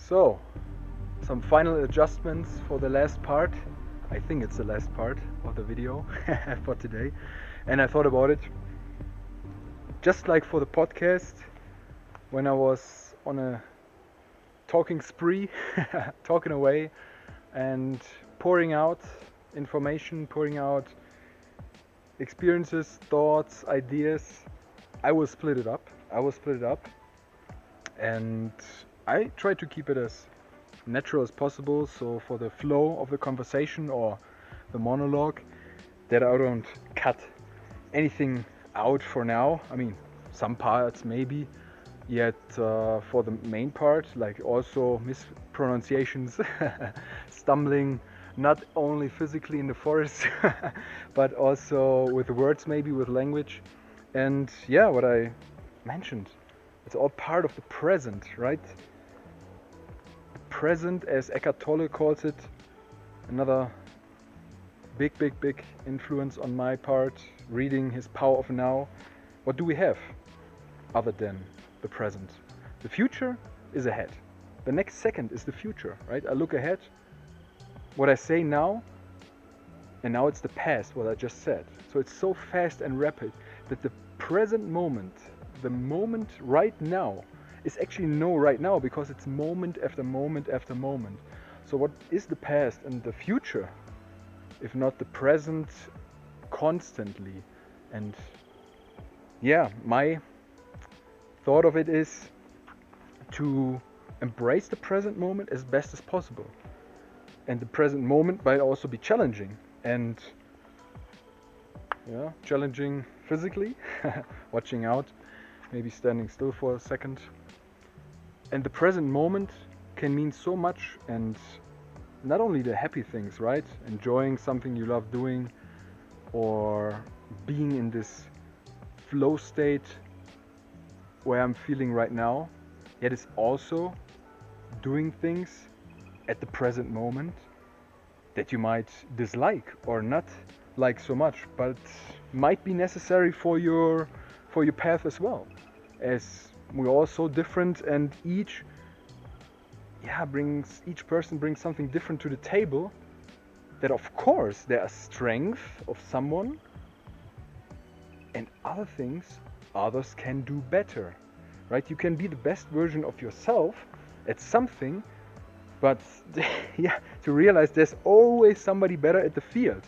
So, some final adjustments for the last part. I think it's the last part of the video for today. And I thought about it. Just like for the podcast, when I was on a talking spree, talking away and pouring out information, pouring out experiences, thoughts, ideas, I will split it up. And I try to keep it as natural as possible, so for the flow of the conversation or the monologue, that I don't cut anything out for now. I mean, some parts maybe, yet for the main part, like also mispronunciations, stumbling, not only physically in the forest, but also with words, maybe with language. And yeah, what I mentioned, it's all part of the present, right? Present, as Eckhart Tolle calls it, another big influence on my part, reading his Power of Now. What do we have other than the present? The future is ahead. The next second is the future, right? I look ahead, what I say now, and now it's the past, what I just said. So it's so fast and rapid that the present moment, the moment right now, is actually no right now, because it's moment after moment after moment. So what is the past and the future if not the present constantly? And yeah, my thought of it is to embrace the present moment as best as possible. And the present moment might also be challenging, and yeah, challenging physically, watching out, maybe standing still for a second. And the present moment can mean so much, and not only the happy things, right? Enjoying something you love doing, or being in this flow state where I'm feeling right now, yet it's also doing things at the present moment that you might dislike or not like so much, but might be necessary for your path as well, as we're all so different, and each person brings something different to the table, that of course there are strengths of someone and other things others can do better, right? You can be the best version of yourself at something, but yeah, to realize there's always somebody better at the field.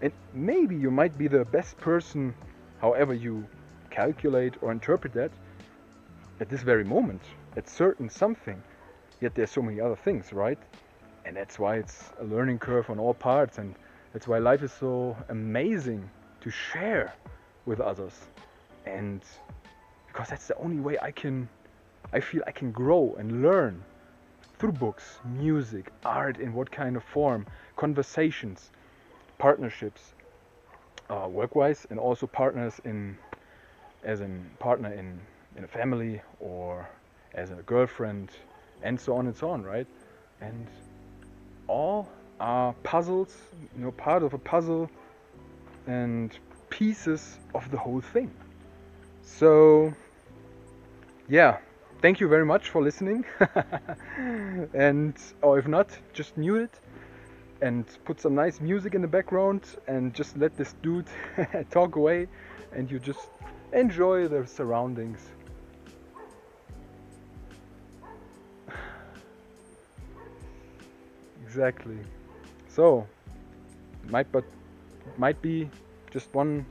And maybe you might be the best person, however you calculate or interpret that, at this very moment, at certain something. Yet there's so many other things, right? And that's why it's a learning curve on all parts, and that's why life is so amazing to share with others. And because that's the only way I feel I can grow and learn, through books, music, art, in what kind of form, conversations, partnerships, work-wise, and also partners as a partner in a family, or as a girlfriend, and so on, right? And all are puzzles, part of a puzzle, and pieces of the whole thing. So yeah, thank you very much for listening. And or if not, just mute it and put some nice music in the background, and just let this dude talk away, and you just enjoy the surroundings. Exactly. So might be just one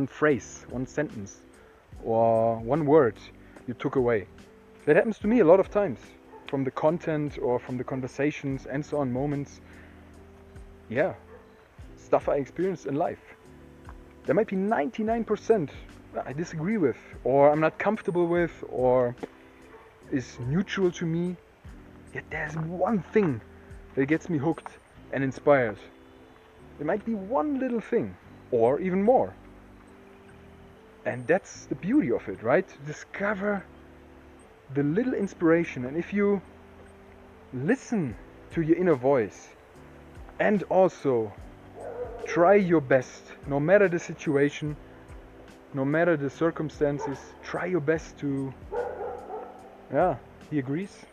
phrase, one sentence, or one word you took away. That happens to me a lot of times, from the content or from the conversations and so on, moments. Yeah, stuff I experienced in life. There might be 99% I disagree with, or I'm not comfortable with, or is neutral to me. Yet there's one thing that gets me hooked and inspired. There might be one little thing, or even more. And that's the beauty of it, right? To discover the little inspiration. And if you listen to your inner voice, and also try your best, no matter the situation, no matter the circumstances, try your best to, yeah, he agrees,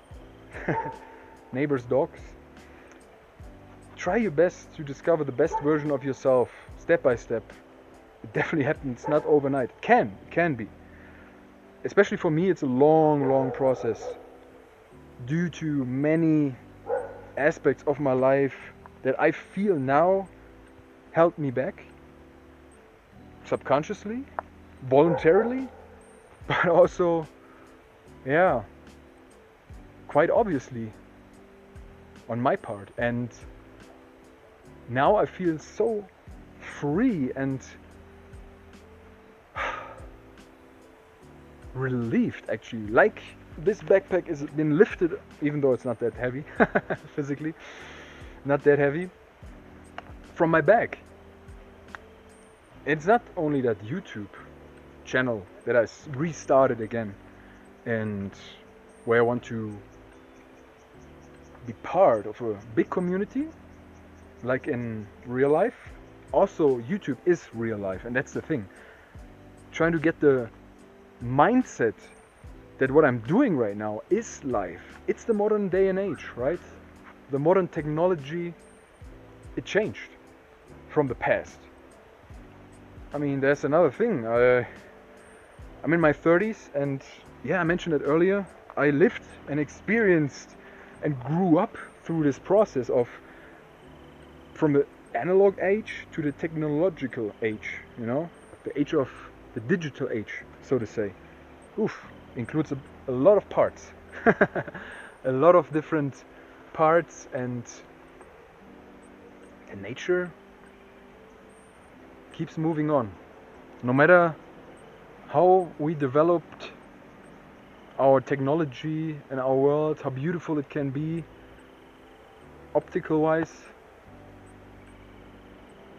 neighbors' dogs. Try your best to discover the best version of yourself, step by step. It definitely happens, not overnight. It can be. Especially for me, it's a long process due to many aspects of my life that I feel now held me back subconsciously, voluntarily, but also, yeah, quite obviously on my part. And now I feel so free and relieved, actually, like this backpack has been lifted, even though it's not that heavy physically, not that heavy, from my back. It's not only that YouTube channel that I restarted again and where I want to be part of a big community like in real life. Also, YouTube is real life, and that's the thing. Trying to get the mindset that what I'm doing right now is life. It's the modern day and age, right? The modern technology, it changed from the past. I mean, there's another thing. I'm in my 30s, and yeah, I mentioned it earlier. I lived and experienced and grew up through this process of from the analog age to the technological age, you know, the age of the digital age, so to say. Oof, includes a lot of parts, a lot of different parts, and nature keeps moving on. No matter how we developed our technology and our world, how beautiful it can be, optical wise,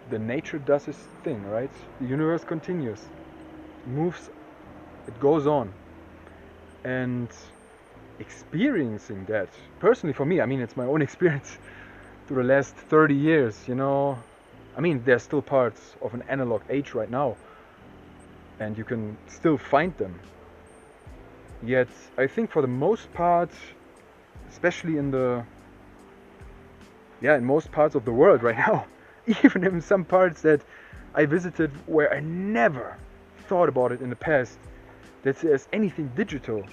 the nature does its thing, right? The universe continues, moves, it goes on. And experiencing that, personally for me, I mean, it's my own experience through the last 30 years, you know. I mean, there's still parts of an analog age right now, and you can still find them. Yet, I think for the most part, especially in most parts of the world right now, even in some parts that I visited where I never thought about it in the past, that there's anything digital,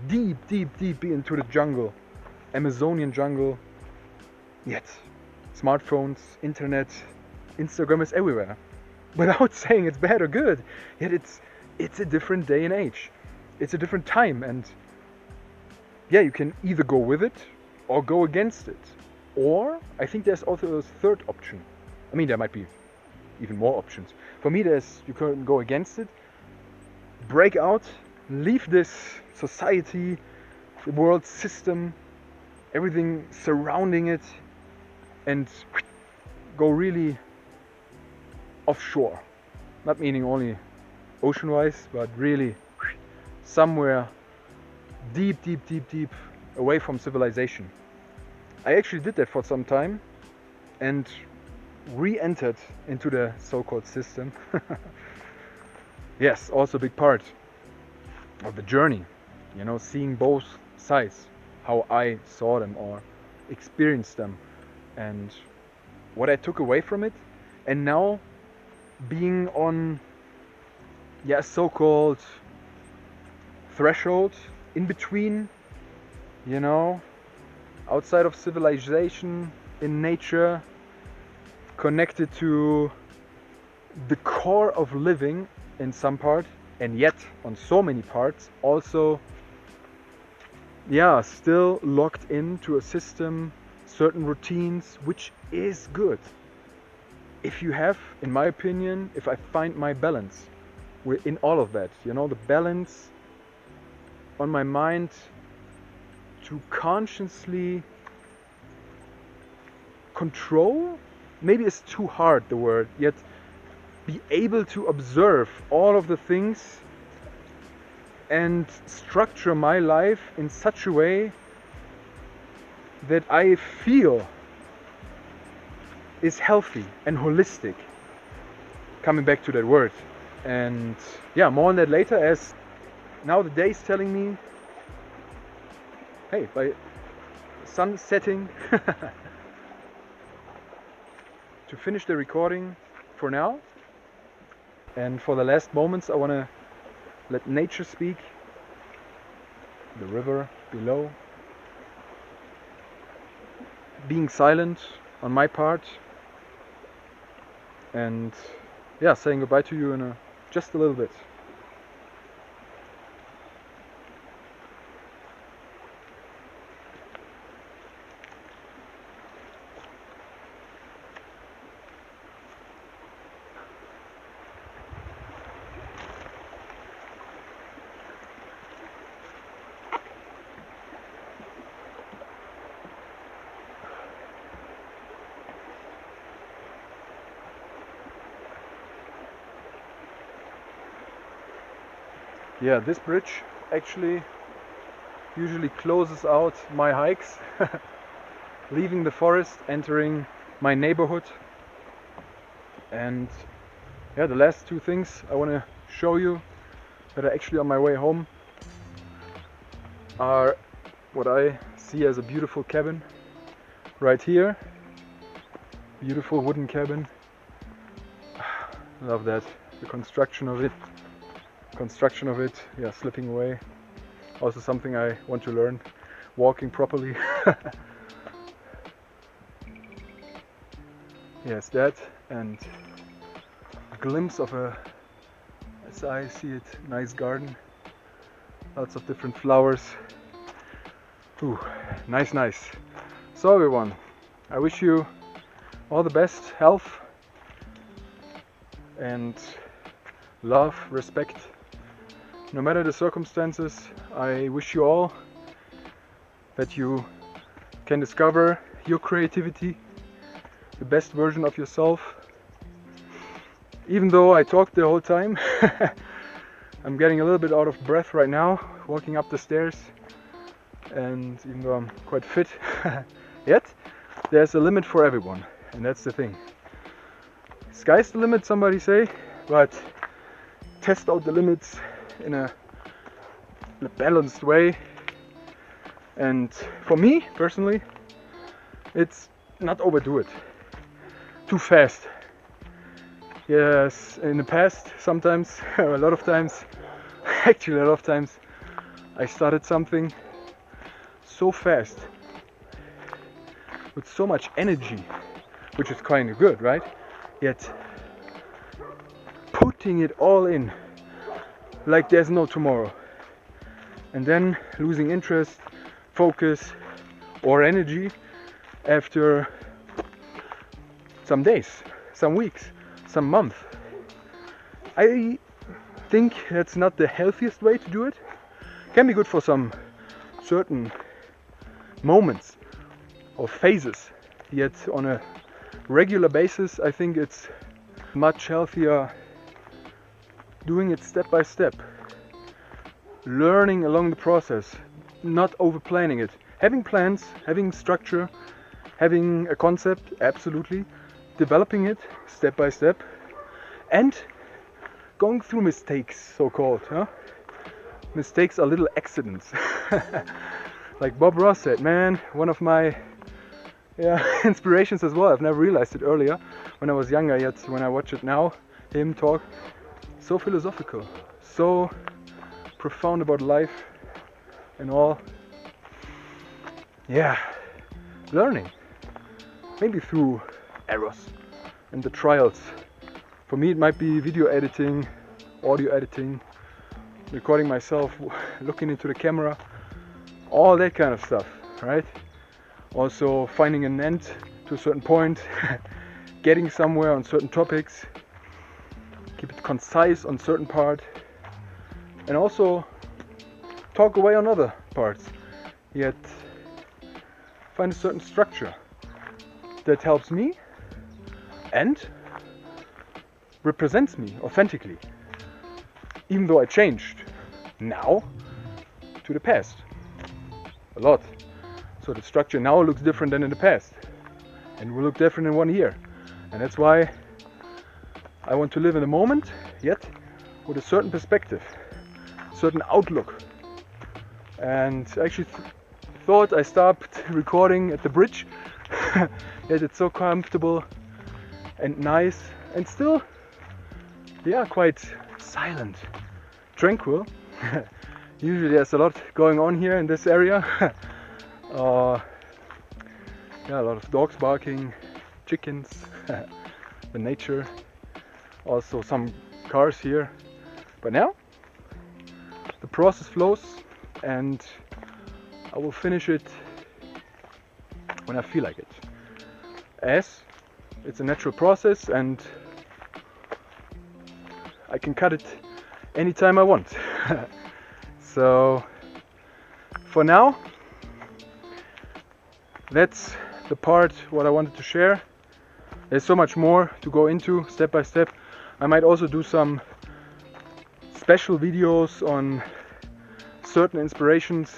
deep into the jungle, Amazonian jungle. Yet, smartphones, internet, Instagram is everywhere. Without saying it's bad or good, yet it's a different day and age. It's a different time, and yeah, you can either go with it or go against it. Or I think there's also a third option. I mean, there might be even more options. For me, you can go against it, break out, leave this society, the world system, everything surrounding it, and go really offshore. Not meaning only ocean-wise, but really somewhere deep away from civilization. I actually did that for some time and re-entered into the so-called system. Yes, also a big part of the journey, you know, seeing both sides, how I saw them or experienced them, and what I took away from it. And now being on so-called threshold in between, you know, outside of civilization, in nature, connected to the core of living in some part, and yet on so many parts also still locked into a system, certain routines, which is good. If you have, in my opinion, if I find my balance in all of that, you know, the balance on my mind to consciously control, maybe it's too hard the word, yet be able to observe all of the things and structure my life in such a way that I feel is healthy and holistic. Coming back to that word. And yeah, more on that later, as now the day is telling me, hey, by sun setting to finish the recording for now. And for the last moments I want to let nature speak. The river below. Being silent on my part. And yeah, saying goodbye to you in just a little bit. Yeah, this bridge actually usually closes out my hikes, leaving the forest, entering my neighborhood. And yeah, the last two things I want to show you that are actually on my way home are what I see as a beautiful cabin right here. Beautiful wooden cabin. Love that. The construction of it, yeah, slipping away. Also something I want to learn, walking properly. Yes, that, and a glimpse of a, as I see it, nice garden. Lots of different flowers. Ooh, nice. So everyone, I wish you all the best, health and love, respect. No matter the circumstances, I wish you all that you can discover your creativity, the best version of yourself. Even though I talked the whole time, I'm getting a little bit out of breath right now, walking up the stairs. And even though I'm quite fit, yet there's a limit for everyone, and that's the thing. Sky's the limit, somebody say, but test out the limits in a balanced way. And for me personally, it's not overdo it too fast. Yes, in the past sometimes, a lot of times, actually a lot of times, I started something so fast with so much energy, which is kind of good, right? Yet putting it all in like there's no tomorrow, and then losing interest, focus or energy after some days, some weeks, some months. I think that's not the healthiest way to do it. Can be good for some certain moments or phases, yet on a regular basis I think it's much healthier doing it step by step, learning along the process, not over planning it. Having plans, having structure, having a concept, absolutely, developing it step by step, and going through mistakes, so called. Huh? Mistakes are little accidents. Like Bob Ross said, man, one of my inspirations as well. I've never realized it earlier when I was younger, yet when I watch it now, him talk, so philosophical, so profound about life and all. Yeah, learning, maybe through errors and the trials. For me it might be video editing, audio editing, recording myself, looking into the camera, all that kind of stuff, right? Also finding an end to a certain point, getting somewhere on certain topics, keep it concise on certain part, and also talk away on other parts, yet find a certain structure that helps me and represents me authentically, even though I changed now to the past a lot. So the structure now looks different than in the past, and will look different in 1 year. And that's why I want to live in the moment, yet with a certain perspective, certain outlook. And I actually thought I stopped recording at the bridge. Yet it's so comfortable and nice and still, yeah, quite silent, tranquil. Usually there's a lot going on here in this area. Yeah, a lot of dogs barking, chickens, the nature, also some cars here. But now the process flows and I will finish it when I feel like it. As it's a natural process and I can cut it anytime I want. So for now, that's the part what I wanted to share. There's so much more to go into step by step. I might also do some special videos on certain inspirations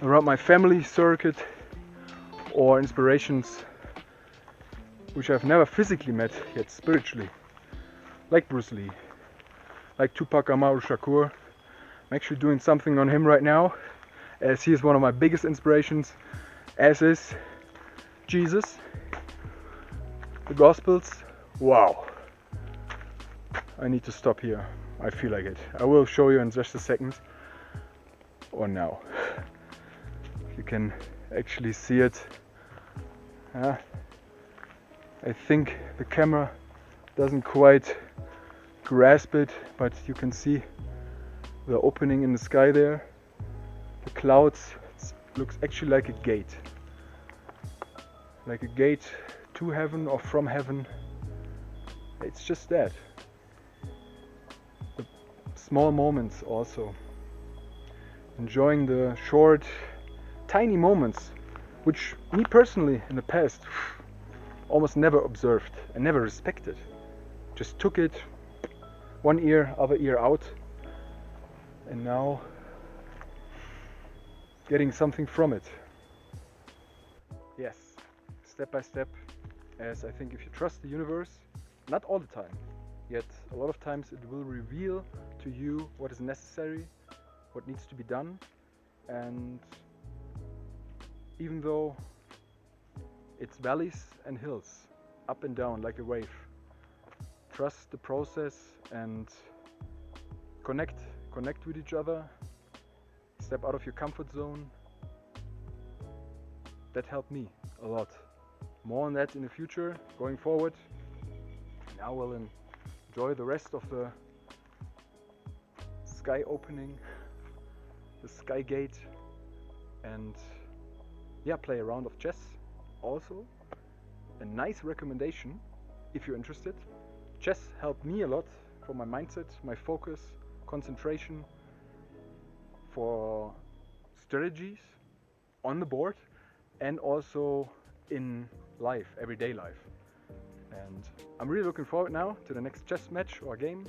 around my family circuit or inspirations which I've never physically met yet spiritually, like Bruce Lee, like Tupac Amaru Shakur. I'm actually doing something on him right now, as he is one of my biggest inspirations, as is Jesus, the Gospels. Wow, I need to stop here. I feel like it. I will show you in just a second, or now. You can actually see it. I think the camera doesn't quite grasp it, but you can see the opening in the sky there. The clouds, it looks actually like a gate. Like a gate to heaven or from heaven. It's just that. The small moments also. Enjoying the short, tiny moments, which me personally in the past almost never observed and never respected. Just took it one ear, other ear out, and now getting something from it. Yes, step by step, as I think if you trust the universe, not all the time, yet a lot of times it will reveal to you what is necessary, what needs to be done, and even though it's valleys and hills, up and down like a wave, trust the process and connect with each other, step out of your comfort zone. That helped me a lot. More on that in the future, going forward. Now we'll enjoy the rest of the sky opening, the sky gate, and yeah, play a round of chess. Also, a nice recommendation if you're interested. Chess helped me a lot for my mindset, my focus, concentration, for strategies on the board and also in life, everyday life. And I'm really looking forward now to the next chess match or game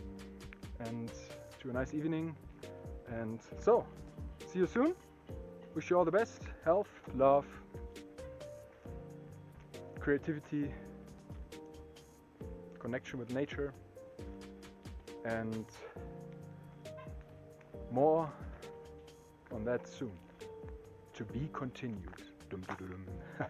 and to a nice evening. And so, see you soon. Wish you all the best, health, love, creativity, connection with nature, and more on that soon. To be continued. Dum, dum, dum.